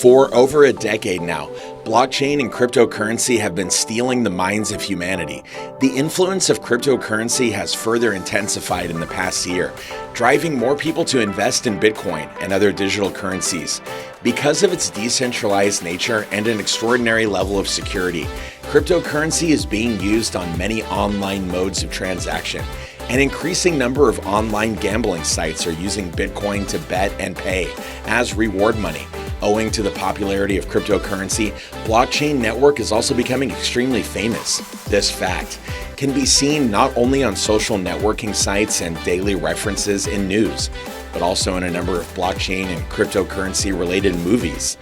For over a decade now, blockchain and cryptocurrency have been stealing the minds of humanity. The influence of cryptocurrency has further intensified in the past year, driving more people to invest in Bitcoin and other digital currencies. Because of its decentralized nature and an extraordinary level of security, cryptocurrency is being used on many online modes of transaction. An increasing number of online gambling sites are using Bitcoin to bet and pay as reward money. Owing to the popularity of cryptocurrency, blockchain network is also becoming extremely famous. This fact can be seen not only on social networking sites and daily references in news, but also in a number of blockchain and cryptocurrency related movies.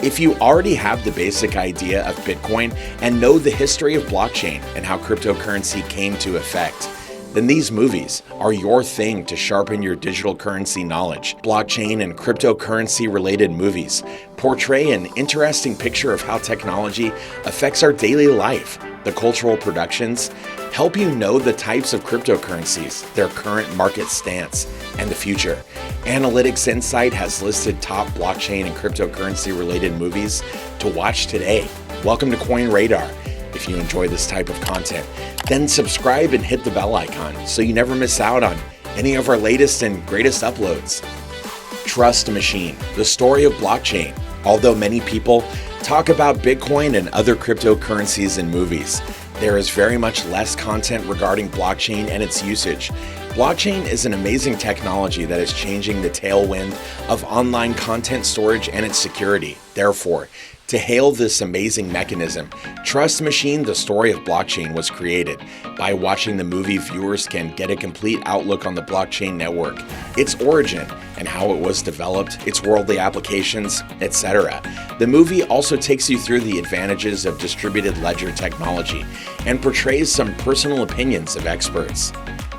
If you already have the basic idea of Bitcoin and know the history of blockchain and how cryptocurrency came to effect, then these movies are your thing to sharpen your digital currency knowledge. Blockchain and cryptocurrency related movies portray an interesting picture of how technology affects our daily life. The cultural productions help you know the types of cryptocurrencies, their current market stance, and the future. Analytics Insight has listed top blockchain and cryptocurrency related movies to watch today. Welcome to Coin Radar. If you enjoy this type of content, then subscribe and hit the bell icon so you never miss out on any of our latest and greatest uploads. Trust Machine, the story of blockchain. Although many people talk about Bitcoin and other cryptocurrencies in movies, there is very much less content regarding blockchain and its usage. Blockchain is an amazing technology that is changing the tailwind of online content storage and its security. Therefore, to hail this amazing mechanism, Trust Machine, the story of blockchain was created. By watching the movie, viewers can get a complete outlook on the blockchain network, its origin, and how it was developed, its worldly applications, etc. The movie also takes you through the advantages of distributed ledger technology and portrays some personal opinions of experts.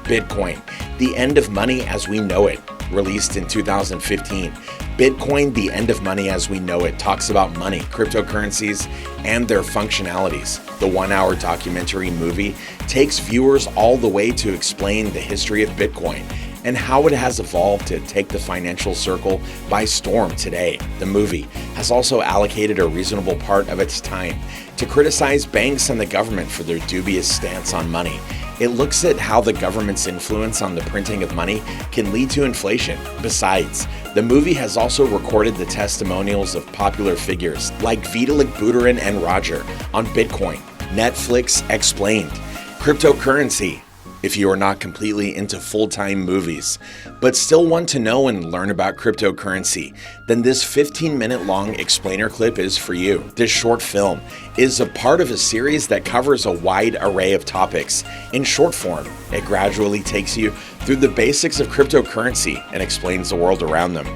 Bitcoin, the end of money as we know it, released in 2015. Bitcoin, the end of money as we know it, talks about money, cryptocurrencies, and their functionalities. The 1-hour documentary movie takes viewers all the way to explain the history of Bitcoin and how it has evolved to take the financial circle by storm today. The movie has also allocated a reasonable part of its time to criticize banks and the government for their dubious stance on money. It looks at how the government's influence on the printing of money can lead to inflation. Besides, the movie has also recorded the testimonials of popular figures like Vitalik Buterin and Roger on Bitcoin. Netflix Explained, cryptocurrency. If you are not completely into full-time movies, but still want to know and learn about cryptocurrency, then this 15-minute long explainer clip is for you. This short film is a part of a series that covers a wide array of topics. In short form, it gradually takes you through the basics of cryptocurrency and explains the world around them.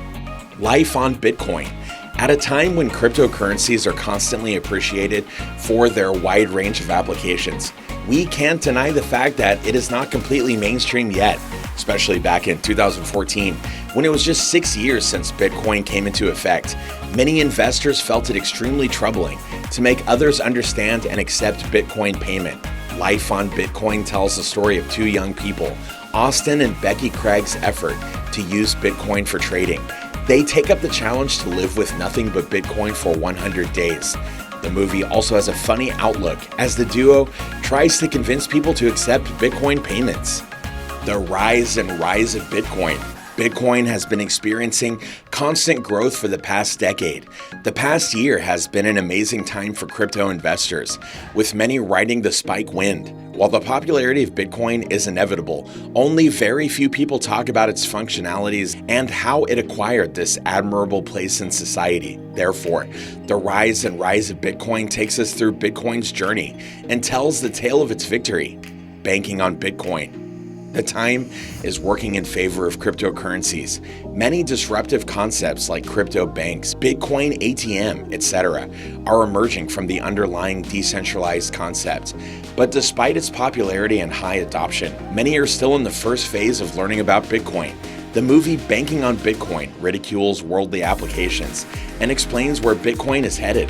Life on Bitcoin. At a time when cryptocurrencies are constantly appreciated for their wide range of applications, we can't deny the fact that it is not completely mainstream yet, especially back in 2014, when it was just 6 years since Bitcoin came into effect. Many investors felt it extremely troubling to make others understand and accept Bitcoin payment. Life on Bitcoin tells the story of two young people, Austin and Becky Craig's effort to use Bitcoin for trading. They take up the challenge to live with nothing but Bitcoin for 100 days. The movie also has a funny outlook as the duo tries to convince people to accept Bitcoin payments. The rise and rise of Bitcoin. Bitcoin has been experiencing constant growth for the past decade. The past year has been an amazing time for crypto investors, with many riding the spike wind. While the popularity of Bitcoin is inevitable, only very few people talk about its functionalities and how it acquired this admirable place in society. Therefore, the rise and rise of Bitcoin takes us through Bitcoin's journey and tells the tale of its victory. Banking on Bitcoin. The time is working in favor of cryptocurrencies. Many disruptive concepts like crypto banks, Bitcoin ATM, etc. are emerging from the underlying decentralized concept. But despite its popularity and high adoption, many are still in the first phase of learning about Bitcoin. The movie Banking on Bitcoin ridicules worldly applications and explains where Bitcoin is headed.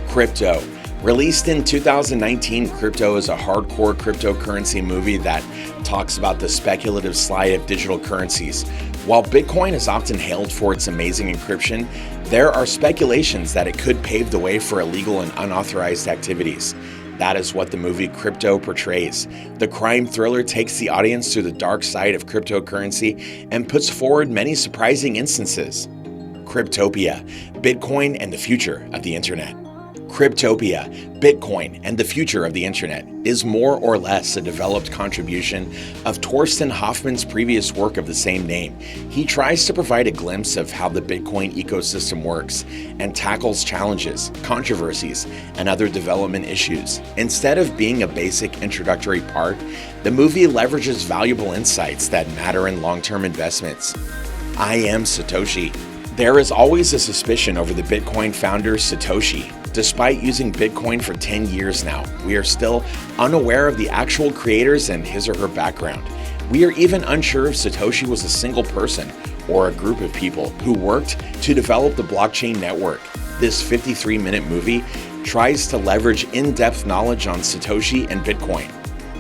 Crypto. Released in 2019, Crypto is a hardcore cryptocurrency movie that talks about the speculative slide of digital currencies While Bitcoin is often hailed for its amazing encryption, there are speculations that it could pave the way for illegal and unauthorized activities. That is what the movie Crypto portrays. The crime thriller takes the audience through the dark side of cryptocurrency and puts forward many surprising instances. Cryptopia, Bitcoin and the future of the internet. Cryptopia, Bitcoin and the future of the internet is more or less a developed contribution of Thorsten Hoffmann's previous work of the same name. He tries to provide a glimpse of how the Bitcoin ecosystem works and tackles challenges, controversies, and other development issues. Instead of being a basic introductory part, the movie leverages valuable insights that matter in long-term investments. I am Satoshi. There is always a suspicion over the Bitcoin founder Satoshi. Despite using Bitcoin for 10 years now, we are still unaware of the actual creators and his or her background. We are even unsure if Satoshi was a single person or a group of people who worked to develop the blockchain network. This 53-minute movie tries to leverage in-depth knowledge on Satoshi and Bitcoin.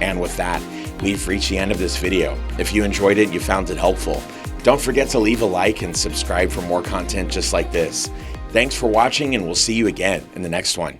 And with that, we've reached the end of this video. If you enjoyed it and you found it helpful, don't forget to leave a like and subscribe for more content just like this. Thanks for watching, and we'll see you again in the next one.